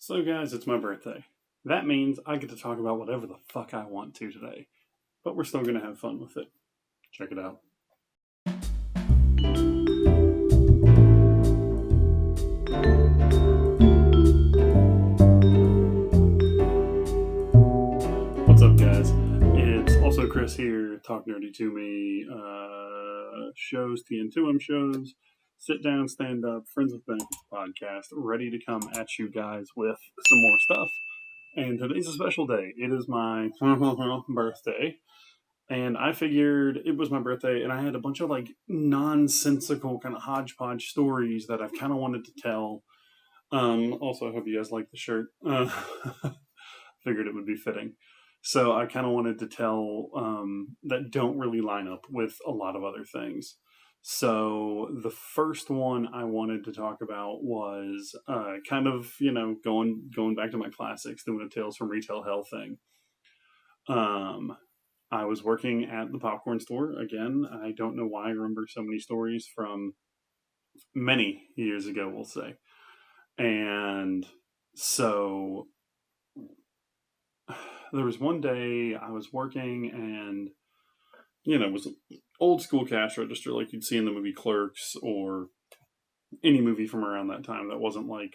So, guys, it's my birthday. That means I get to talk about whatever the fuck I want to today. But we're still going to have fun with it. Check it out. What's up, guys? It's also Chris here, Talk Nerdy to Me, shows, TN2M shows, sit down, stand up, Friends with Benefits podcast, ready to come at you guys with some more stuff. And today's a special day. It is my birthday. And I figured it was my birthday, and I had a bunch of like nonsensical kind of hodgepodge stories that I've kind of wanted to tell. Also, I hope you guys like the shirt. Figured it would be fitting. So I kind of wanted to tell that don't really line up with a lot of other things. So the first one I wanted to talk about was kind of going back to my classics, doing a Tales from Retail Hell thing. I was working at the popcorn store again. I don't know why I remember so many stories from many years ago, we'll say. And so there was one day I was working, and it was old school cash register like you'd see in the movie Clerks or any movie from around that time that wasn't like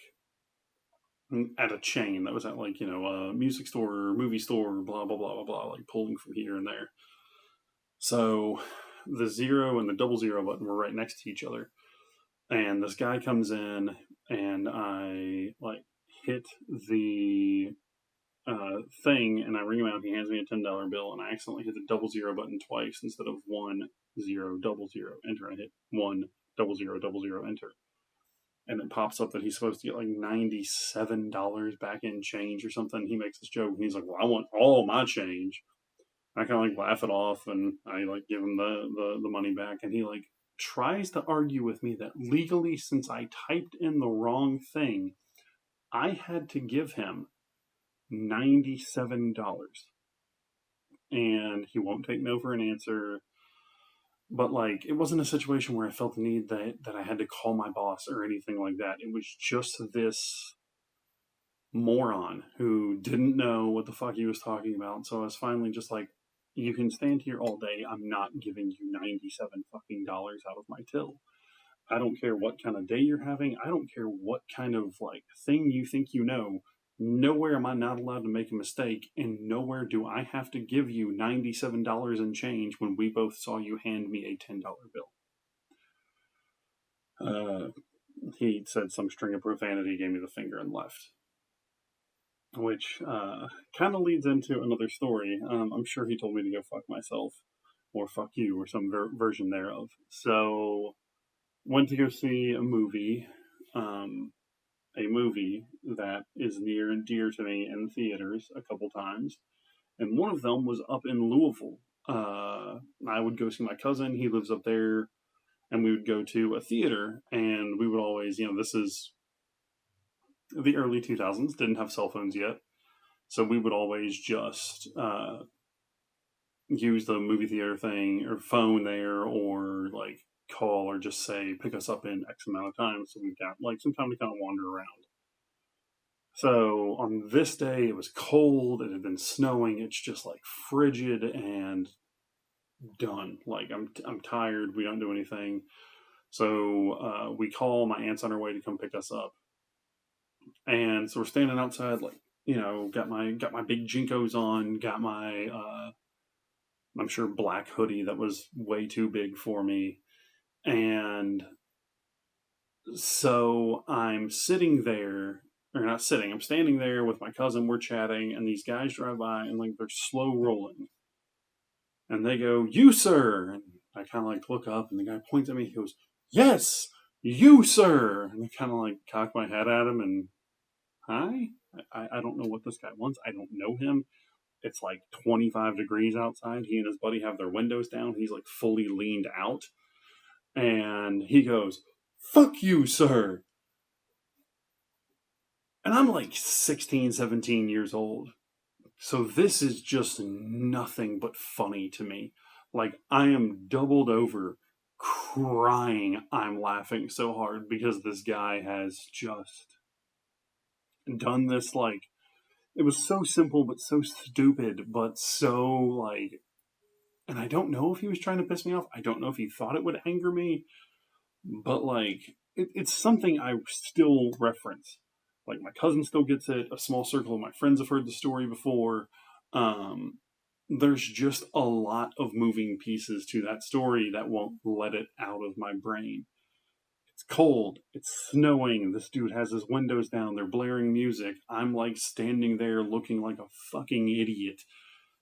at a chain, that was at like a music store or movie store, blah blah blah blah blah, like pulling from here and there. So the 0 and the 00 button were right next to each other, and this guy comes in, and I like hit the thing, and I ring him out. He hands me a $10 bill, and I accidentally hit the 00 button twice instead of 1 0 00 enter. I hit 1 0 0 0 enter, and it pops up that he's supposed to get like $97 back in change or something. He makes this joke, and he's like, "Well, I want all my change." I kind of like laugh it off, and I like give him the money back, and he like tries to argue with me that legally, since I typed in the wrong thing, I had to give him $97, and he won't take no for an answer. But like, it wasn't a situation where I felt the need that I had to call my boss or anything like that. It was just this moron who didn't know what the fuck he was talking about. So I was finally just like, you can stand here all day. I'm not giving you 97 fucking dollars out of my till. I don't care what kind of day you're having. I don't care what kind of like thing you think you know. Nowhere am I not allowed to make a mistake, and nowhere do I have to give you $97 in change when we both saw you hand me a $10 bill. He said some string of profanity, gave me the finger, and left. Which kind of leads into another story. I'm sure he told me to go fuck myself, or fuck you, or some version thereof. So, went to go see a movie that is near and dear to me in theaters a couple times, and one of them was up in Louisville. I would go see my cousin. He lives up there, and we would go to a theater, and we would always, this is the early 2000s, didn't have cell phones yet. So we would always just use the movie theater thing or phone there, or like call or just say, pick us up in X amount of time. So we've got like some time to kind of wander around. So on this day, it was cold. It had been snowing. It's just like frigid and done. Like I'm tired. We don't do anything. So we call my aunt's on her way to come pick us up. And so we're standing outside, like, got my big Jinkos on, got my I'm sure black hoodie that was way too big for me. And so I'm sitting there, or not sitting, I'm standing there with my cousin, we're chatting, and these guys drive by, and like they're slow rolling. And they go, "You, sir." And I kind of like look up, and the guy points at me, he goes, "Yes, you, sir." And I kind of like cock my head at him, and hi? I don't know what this guy wants. I don't know him. It's like 25 degrees outside. He and his buddy have their windows down. He's like fully leaned out. And he goes, "Fuck you, sir." And I'm like 16, 17 years old. So this is just nothing but funny to me. Like, I am doubled over crying. I'm laughing so hard because this guy has just done this, like, it was so simple but so stupid, but so, like, and I don't know if he was trying to piss me off. I don't know if he thought it would anger me, but, like, it's something I still reference. Like, my cousin still gets it. A small circle of my friends have heard the story before. Um, there's just a lot of moving pieces to that story that won't let it out of my brain. It's cold. It's snowing. This dude has his windows down. They're blaring music. I'm like standing there looking like a fucking idiot.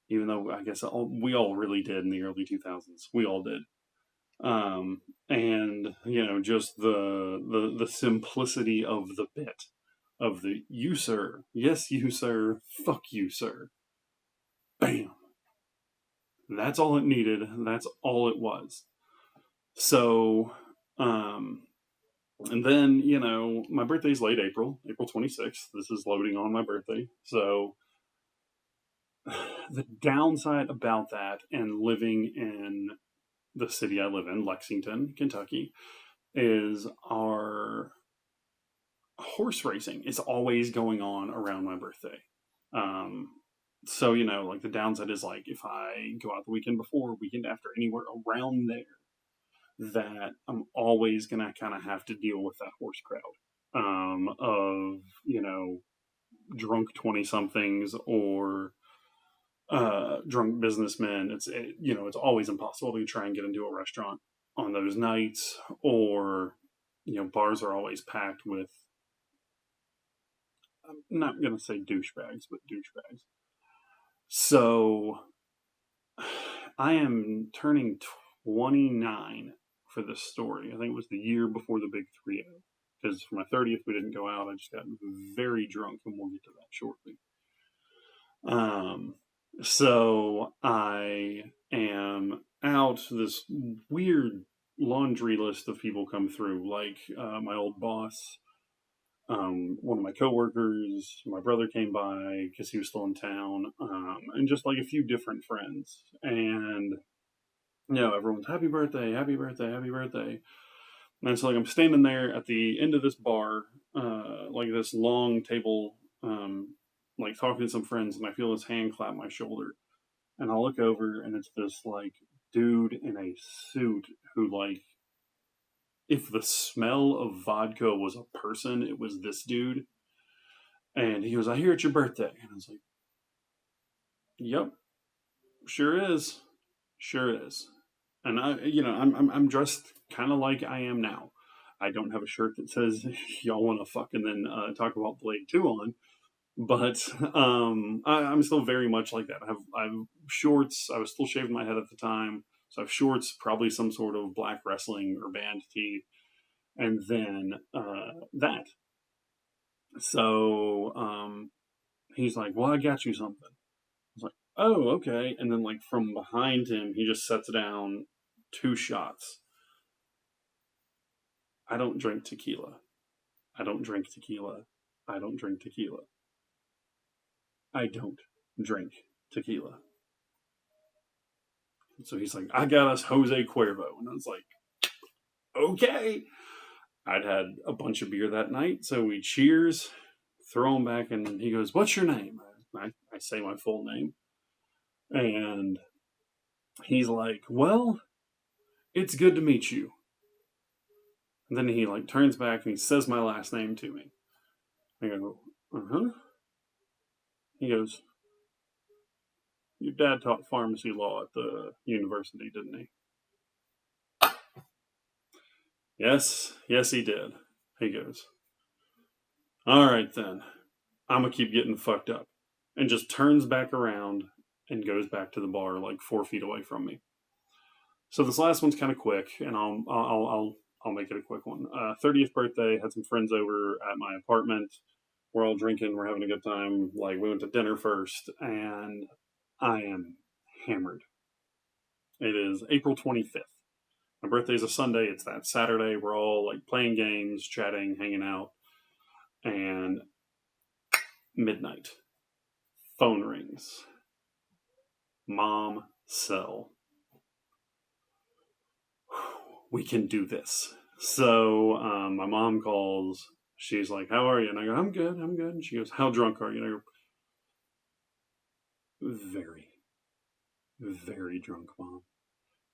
Even though I guess we all really did in the early 2000s. We all did. And just the simplicity of the bit of the "you sir, yes you sir, fuck you sir." Bam. That's all it needed. That's all it was. So, and then, my birthday's late April, April 26th. This is loading on my birthday. So, the downside about that and living in the city I live in, Lexington, Kentucky, is our horse racing is always going on around my birthday. So, like the downside is like if I go out the weekend before, weekend after, anywhere around there, that I'm always going to kind of have to deal with that horse crowd of, drunk 20 somethings or drunk businessmen. It's always impossible to try and get into a restaurant on those nights, or, bars are always packed with, I'm not going to say douchebags, but douchebags. So I am turning 29 for this story. I think it was the year before the big 3-0. Because for my 30th, we didn't go out. I just got very drunk, and we'll get to that shortly. So I am out. This weird laundry list of people come through, like my old boss, one of my coworkers, my brother came by because he was still in town, and just like a few different friends. And everyone's happy birthday, happy birthday, happy birthday. And so like I'm standing there at the end of this bar, like this long table, like talking to some friends, and I feel his hand clap my shoulder, and I look over, and it's this like dude in a suit who, like, if the smell of vodka was a person, it was this dude. And he goes, "I hear it's your birthday." And I was like, "Yep, sure is, sure is." And I'm dressed kind of like I am now. I don't have a shirt that says "Y'all want to fuck" and then talk about Blade 2 on, but I'm still very much like that. I have shorts. I was still shaving my head at the time, so I have shorts, probably some sort of black wrestling or band tee, and then that. So he's like, "Well, I got you something." I was like, "Oh, okay." And then, like, from behind him, he just sets down 2 shots. I don't drink tequila. I don't drink tequila. I don't drink tequila. I don't drink tequila. So he's like, "I got us Jose Cuervo." And I was like, "Okay." I'd had a bunch of beer that night, so we cheers, throw him back, and he goes, "What's your name?" I say my full name. And he's like, "Well, it's good to meet you." And then he like turns back and he says my last name to me. I go, "Uh-huh." He goes, "Your dad taught pharmacy law at the university, didn't he?" "Yes, yes, he did." He goes, "All right, then. I'm going to keep getting fucked up." And just turns back around and goes back to the bar like 4 feet away from me. So this last one's kind of quick, and I'll make it a quick one. 30th birthday, had some friends over at my apartment. We're all drinking, we're having a good time. Like, we went to dinner first, and I am hammered. It is April 25th. My birthday's a Sunday. It's that Saturday. We're all like playing games, chatting, hanging out, and midnight. Phone rings. Mom, cell. We can do this. So my mom calls, she's like, "How are you?" And I go, "I'm good, I'm good." And she goes, "How drunk are you?" And I go, "Very, very drunk, Mom."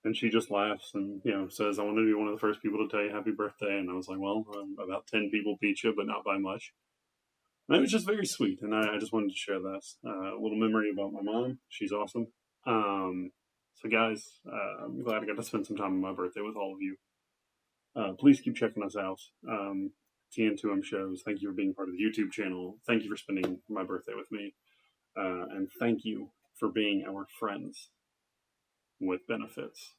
And she just laughs and, says, "I wanted to be one of the first people to tell you happy birthday." And I was like, "Well, about 10 people beat you, but not by much." And it was just very sweet. And I just wanted to share this a little memory about my mom. She's awesome. So, guys, I'm glad I got to spend some time on my birthday with all of you. Please keep checking us out. TN2M Shows. Thank you for being part of the YouTube channel. Thank you for spending my birthday with me. And thank you for being our friends with benefits.